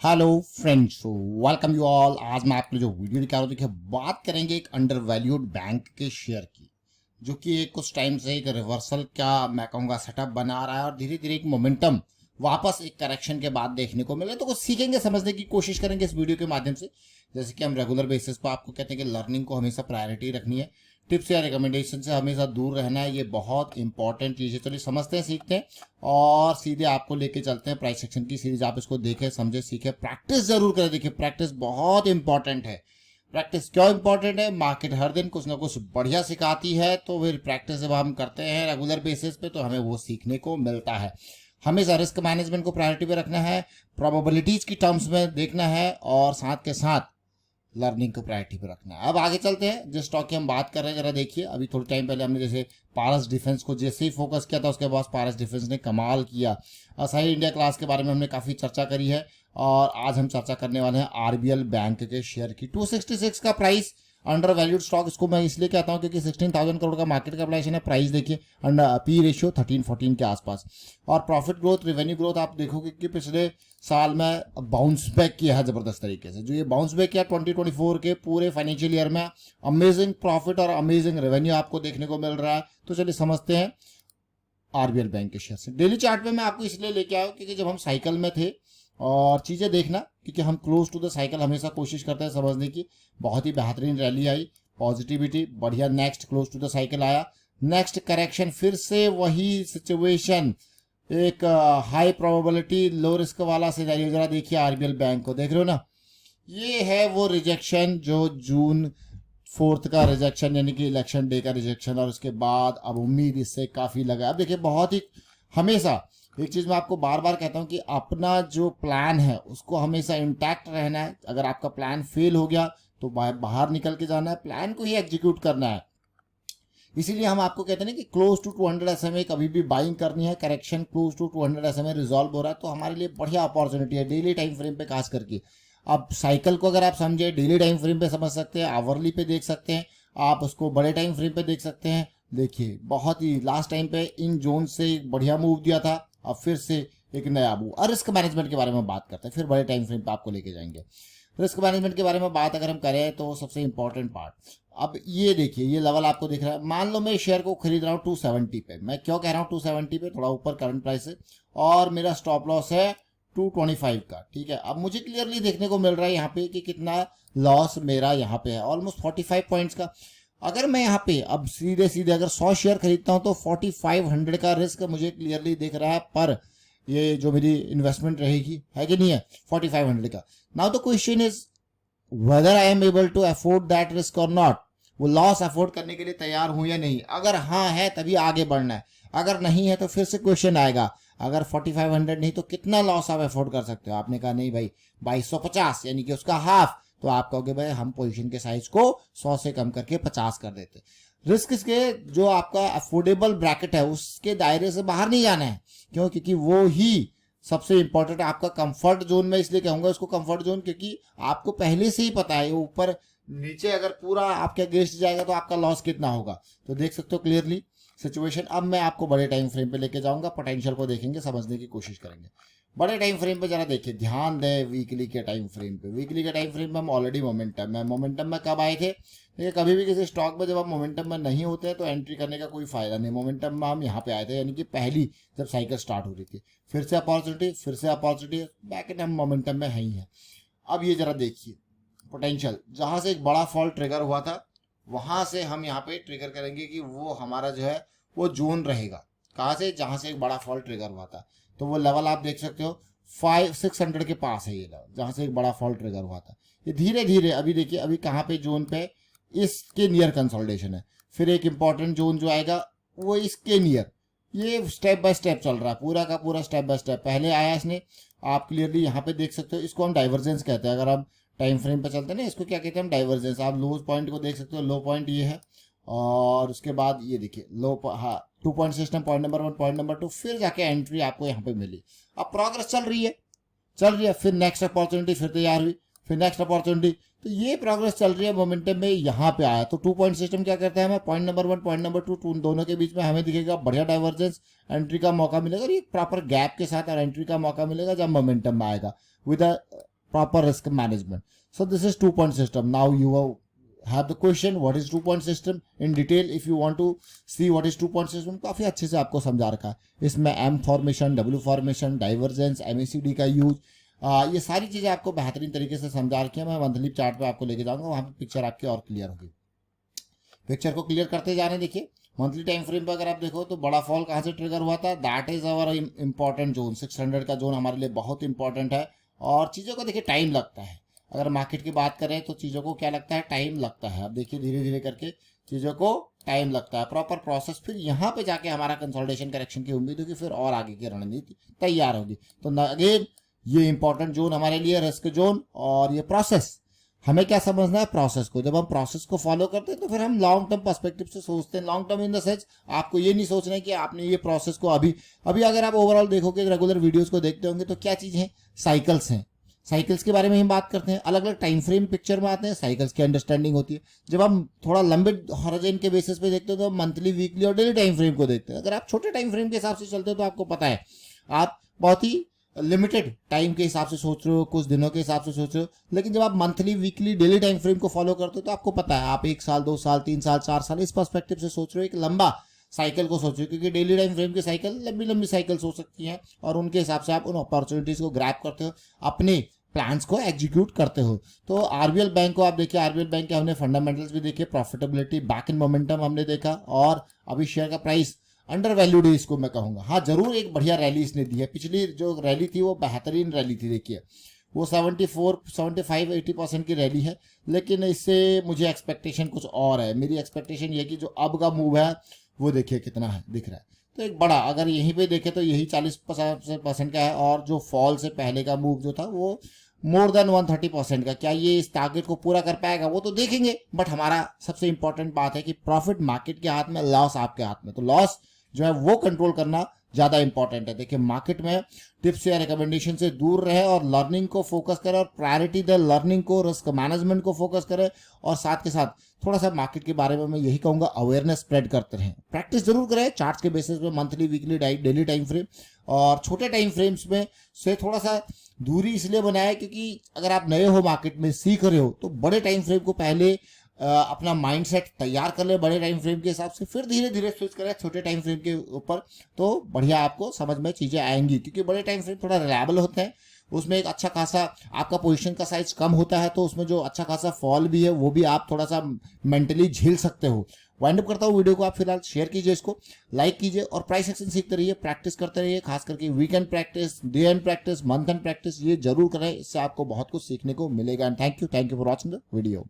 Hello friends, welcome you all. आज मैं आपको जो वीडियो दिखा रहा हूँ, देखिए बात करेंगे एक अंडर वैल्यूड बैंक के शेयर की, जो कि एक कुछ टाइम से एक रिवर्सल का मैं कहूँगा सेटअप बना रहा है और धीरे धीरे एक मोमेंटम वापस एक करेक्शन के बाद देखने को मिले। तो कुछ सीखेंगे, समझने की कोशिश करेंगे इस वीडियो के माध्यम से। जैसे कि हम रेगुलर बेसिस पर आपको कहते हैं कि लर्निंग को हमेशा प्रायोरिटी रखनी है, टिप्स या रिकमेंडेशन से हमेशा दूर रहना है। ये बहुत इंपॉर्टेंट चीज़ है। चलिए समझते हैं, सीखते हैं और सीधे आपको लेके चलते हैं प्राइस सेक्शन की सीरीज। आप इसको देखें, समझे, सीखें, प्रैक्टिस जरूर करें। देखिए प्रैक्टिस बहुत इंपॉर्टेंट है। प्रैक्टिस क्यों इंपॉर्टेंट है? मार्केट हर दिन कुछ ना कुछ बढ़िया सिखाती है, तो फिर प्रैक्टिस जब हम करते हैं रेगुलर बेसिस पे तो हमें वो सीखने को मिलता है। हमेशा रिस्क मैनेजमेंट को प्रायोरिटी पे रखना है, प्रोबेबिलिटीज की टर्म्स में देखना है और साथ के साथ लर्निंग को प्रायोरिटी पे रखना है। अब आगे चलते हैं, जिस स्टॉक की हम बात कर रहे हैं जरा देखिए। अभी थोड़ी टाइम पहले हमने जैसे पारस डिफेंस को जैसे ही फोकस किया था, उसके बाद पारस डिफेंस ने कमाल किया। असाही इंडिया क्लास के बारे में हमने काफ़ी चर्चा करी है और आज हम चर्चा करने वाले हैं आरबीएल बैंक के शेयर की। 266 का प्राइस, अंडर वैल्यूड स्टॉक इसको मैं इसलिए कहता हूं क्योंकि 16,000 करोड़ का मार्केट कैपिटलाइजेशन है। प्राइस देखिए, अंडर पी रेशियो 13-14 के आसपास। और प्रॉफिट ग्रोथ, रेवेन्यू ग्रोथ आप देखोगे कि पिछले साल में बाउंस बैक किया है जबरदस्त तरीके से। जो ये बाउंस बैक किया 2024 के पूरे फाइनेंशियल ईयर में, अमेजिंग प्रॉफिट और अमेजिंग रेवेन्यू आपको देखने को मिल रहा है। तो चलिए समझते हैं आरबीएल बैंक के शेयर से। डेली चार्ट पे मैं आपको इसलिए लेके आया क्योंकि जब हम साइकिल में थे और चीज़ें देखना, क्योंकि हम क्लोज टू द साइकिल हमेशा कोशिश करते हैं समझने की। बहुत ही बेहतरीन रैली आई, पॉजिटिविटी बढ़िया, next close to the cycle आया, नेक्स्ट करेक्शन, फिर से वही सिचुएशन, एक हाई प्रोबेबिलिटी लो रिस्क वाला सिनेरियो। जरा देखिए आरबीएल बैंक को, देख रहे हो ना, ये है वो रिजेक्शन जो जून 4 का रिजेक्शन, यानी कि इलेक्शन डे का रिजेक्शन, और उसके बाद अब उम्मीद इससे काफ़ी लगा। अब देखिए बहुत ही, हमेशा एक चीज़ मैं आपको बार बार कहता हूँ कि अपना जो प्लान है उसको हमेशा इंटैक्ट रहना है। अगर आपका प्लान फेल हो गया तो बाहर निकल के जाना है, प्लान को ही एग्जीक्यूट करना है। इसीलिए हम आपको कहते हैं ना कि क्लोज टू 200 SMA कभी भी बाइंग करनी है। Correction close to 200 SMA resolve हो रहा है तो हमारे लिए बढ़िया अपॉर्चुनिटी है डेली टाइम फ्रेम पे खास करके। अब साइकिल को अगर आप समझे, डेली टाइम फ्रेम पे समझ सकते हैं, आवरली पे देख सकते हैं, आप उसको बड़े टाइम फ्रेम पे देख सकते हैं। देखिए बहुत ही लास्ट टाइम पे इन जोन से एक बढ़िया मूव दिया था, अब फिर से एक नया मूव। और रिस्क मैनेजमेंट के बारे में बात करते हैं, फिर बड़े टाइम फ्रेम पे आपको लेके जाएंगे। रिस्क मैनेजमेंट के बारे में बात अगर हम करें तो सबसे इंपॉर्टेंट पार्ट, अब ये देखिए ये लेवल आपको दिख रहा है। मान लो मैं शेयर को खरीद रहा हूँ 270 पे। मैं क्यों कह रहा हूँ 270 पे? थोड़ा ऊपर करंट प्राइस है और मेरा स्टॉप लॉस है 225 का। ठीक है, अब मुझे क्लियरली देखने को मिल रहा है यहाँ पे कि कितना लॉस मेरा यहाँ पे है, ऑलमोस्ट 45 पॉइंट्स का। अगर मैं यहाँ पे अब सीधे सीधे अगर 100 शेयर खरीदता हूँ तो 4500 का रिस्क मुझे क्लियरली दिख रहा है, पर ये जो मेरी इन्वेस्टमेंट रहेगी है कि नहीं है 4500 का। Now the question is whether I am able to afford that risk और नॉट। वो लॉस अफोर्ड करने के लिए तैयार हूं या नहीं। अगर हाँ है तभी आगे बढ़ना है, अगर नहीं है तो फिर से क्वेश्चन आएगा, अगर 4500 नहीं तो कितना लॉस आप अफोर्ड कर सकते हो? आपने कहा नहीं भाई 2250, यानी कि उसका हाफ, तो आप कहोगे भाई हम पोजीशन के साइज को 100 से कम करके 50 कर देते। रिस्क के जो आपका अफोर्डेबल ब्रैकेट है उसके दायरे से बाहर नहीं जाना है। क्यों? क्योंकि वो ही सबसे इंपॉर्टेंट है आपका कंफर्ट जोन। में इसलिए कहूंगा उसको कंफर्ट जोन क्योंकि आपको पहले से ही पता है ऊपर नीचे अगर पूरा आपके अगेंस्ट जाएगा तो आपका लॉस कितना होगा। तो देख सकते हो क्लियरली सिचुएशन। अब मैं आपको बड़े टाइम फ्रेम पे लेके जाऊंगा, पोटेंशियल को देखेंगे, समझने की कोशिश करेंगे। बड़े टाइम फ्रेम पे जरा देखिए, ध्यान दें वीकली के टाइम फ्रेम पे। वीकली के टाइम फ्रेम में हम ऑलरेडी मोमेंटम में कब आए थे? देखिए कभी भी किसी स्टॉक में जब हम मोमेंटम में नहीं होते हैं तो एंट्री करने का कोई फायदा नहीं। मोमेंटम में हम यहाँ पे आए थे, यानी कि पहली जब साइकिल स्टार्ट हो रही थी। फिर से अपॉर्चुनिटी, फिर से अपॉर्चुनिटी, बैक एंड हम मोमेंटम में है ही है। अब ये जरा देखिए पोटेंशियल, जहां से एक बड़ा फॉल ट्रिगर हुआ था वहां से हम यहाँ पे ट्रिगर करेंगे कि वो हमारा जो है वो जोन रहेगा। कहाँ से? जहां से एक बड़ा फॉल ट्रिगर हुआ था। तो वो लेवल आप देख सकते हो 600 के पास है ये लेवल, जहां से एक बड़ा फॉल ट्रिगर हुआ था। ये धीरे धीरे अभी देखिए अभी कहाँ पे जोन पे, इसके नियर कंसोलिडेशन है। फिर एक इंपॉर्टेंट जोन जो आएगा वो इसके नियर। ये स्टेप बाय स्टेप चल रहा है, पूरा का पूरा स्टेप बाय स्टेप। पहले आया इसने, आप क्लियरली यहाँ पे देख सकते हो, इसको हम डाइवर्जेंस कहते हैं। अगर हम टाइम फ्रेम पे चलते हैं ना, इसको क्या कहते हैं हम? डाइवर्जेंस। आप लो पॉइंट को देख सकते हो, लो पॉइंट ये है और उसके बाद ये देखिए लो, हाँ 2 point system, point number 1, point number 2, फिर जाके एंट्री आपको यहाँ पे मिली। अब प्रोग्रेस चल रही है, फिर नेक्स्ट अपॉर्चुनिटी फिर तैयार हुई, फिर नेक्स्ट अपॉर्चुनिटी। तो ये प्रोग्रेस चल रही है, मोमेंटम में यहाँ पे आया। तो 2 पॉइंट सिस्टम क्या करता है हमें? पॉइंट नंबर 1, पॉइंट नंबर 2, दोनों के बीच में हमें दिखेगा बढ़िया डाइवर्जेंस, एंट्री का मौका मिलेगा। और ये प्रॉपर गैप के साथ और एंट्री का मौका मिलेगा जब मोमेंटम में आएगा। With proper risk management. So this is 2-point system. Now you have the question what is 2-point system in detail. If you want to see what is 2-point system, काफी अच्छे से आपको समझा रखा है. इसमें M formation, W formation, divergence, MACD का use, ये सारी चीजें आपको बेहतरीन तरीके से समझा रखी है. मैं मंथली चार्ट पे आपको लेके जाऊंगा, वहां पे पिक्चर आपकी और क्लियर होगी. पिक्चर को क्लियर करते जाने. देखिए मंथली टाइम फ्रेम पर अगर आप देखो तो बड़ा फॉल कहाँ से ट्रिगर हुआ था, that is our important zone. 600 का जोन हमारे लिए बहुत इंपॉर्टेंट है. और चीज़ों को देखिए टाइम लगता है. अगर मार्केट की बात करें तो चीज़ों को क्या लगता है, टाइम लगता है. अब देखिए धीरे धीरे करके चीज़ों को टाइम लगता है, प्रॉपर प्रोसेस. फिर यहाँ पे जाके हमारा कंसोलिडेशन करेक्शन की उम्मीद होगी, फिर और आगे की रणनीति तैयार होगी. तो अगेन ये इंपॉर्टेंट जोन हमारे लिए रिस्क जोन. और ये प्रोसेस हमें क्या समझना है, प्रोसेस को. जब हम प्रोसेस को फॉलो करते हैं तो फिर हम लॉन्ग टर्म पर्सपेक्टिव से सोचते हैं. Long term in the sense आपको ये नहीं सोचना है कि आपने ये प्रोसेस को अभी अगर आप ओवरऑल देखोगे, रेगुलर वीडियोस को देखते होंगे तो क्या चीज़ है, साइकिल्स हैं. साइकिल्स के बारे में हम बात करते हैं. अलग अलग टाइम फ्रेम पिक्चर में आते हैं, साइकिल्स की अंडरस्टैंडिंग होती है. जब हम थोड़ा लंबे हॉरिजॉन के बेसिस पे देखते हो तो मंथली, वीकली और डेली टाइम फ्रेम को देखते हैं. अगर आप छोटे टाइम फ्रेम के हिसाब से चलते हो तो आपको पता है आप बहुत ही लिमिटेड टाइम के हिसाब से सोच रहे हो, कुछ दिनों के हिसाब से सोच रहे हो. लेकिन जब आप monthly, weekly, daily time frame को फॉलो करते हो तो आपको पता है आप 1 साल, 2 साल, 3 साल, 4 साल इस पर्सपेक्टिव से सोच रहे हो, एक लंबा साइकिल को सोच रहे हो. क्योंकि डेली टाइम फ्रेम की साइकिल लंबी लंबी साइकिल्स हो सकती हैं और उनके हिसाब से आप उन अपॉर्चुनिटीज को ग्रैब करते हो, अपने प्लान्स को एग्जीक्यूट करते हो. तो आरबीएल बैंक को आप देखिए, आरबीएल बैंक के हमने फंडामेंटल्स भी देखे, प्रॉफिटेबिलिटी, बैक इन मोमेंटम हमने देखा, और अभी शेयर का प्राइस अंडर वैल्यूड है इसको मैं कहूँगा. हाँ जरूर एक बढ़िया रैली इसने दी है. पिछली जो रैली थी वो बेहतरीन रैली थी. देखिए वो 74, 75, 80% की रैली है. लेकिन इससे मुझे एक्सपेक्टेशन कुछ और है. मेरी एक्सपेक्टेशन ये कि जो अब का मूव है वो देखिए कितना है, दिख रहा है. तो एक बड़ा, अगर यहीं पे देखें तो यही 40% का है. और जो फॉल से पहले का मूव जो था वो मोर देन 130% का. क्या ये इस टारगेट को पूरा कर पाएगा वो तो देखेंगे. बट हमारा सबसे इंपॉर्टेंट बात है कि प्रॉफिट मार्केट के हाथ में, लॉस आपके हाथ में. तो लॉस जो है वो कंट्रोल करना ज़्यादा इंपॉर्टेंट है. देखिए मार्केट में टिप्स या रिकमेंडेशन से दूर रहे और लर्निंग को फोकस करें, और प्रायोरिटी दे लर्निंग को, रिस्क मैनेजमेंट को फोकस करें. और साथ के साथ थोड़ा सा मार्केट के बारे में मैं यही कहूँगा, अवेयरनेस स्प्रेड करते रहें. प्रैक्टिस जरूर करें चार्ट्स के बेसिस पे, monthly, weekly, daily time frame. और छोटे टाइम फ्रेम्स में से थोड़ा सा दूरी इसलिए बनाए क्योंकि अगर आप नए हो मार्केट में, सीख रहे हो, तो बड़े टाइम फ्रेम को पहले अपना माइंडसेट तैयार कर ले बड़े टाइम फ्रेम के हिसाब से, फिर धीरे धीरे स्विच करें छोटे टाइम फ्रेम के ऊपर. तो बढ़िया आपको समझ में चीज़ें आएंगी. क्योंकि बड़े टाइम फ्रेम थोड़ा रिलायबल होते हैं, उसमें एक अच्छा खासा आपका पोजीशन का साइज कम होता है, तो उसमें जो अच्छा खासा फॉल भी है वो भी आप थोड़ा सा मेंटली झेल सकते हो. वाइंड अप करता हूँ वीडियो को. आप फिलहाल शेयर कीजिए, इसको लाइक कीजिए और प्राइस एक्शन सीखते रहिए, प्रैक्टिस करते रहिए. खास करके weekend practice, day and practice, month and practice, ये जरूर करें. इससे आपको बहुत कुछ सीखने को मिलेगा. And thank you for watching the video.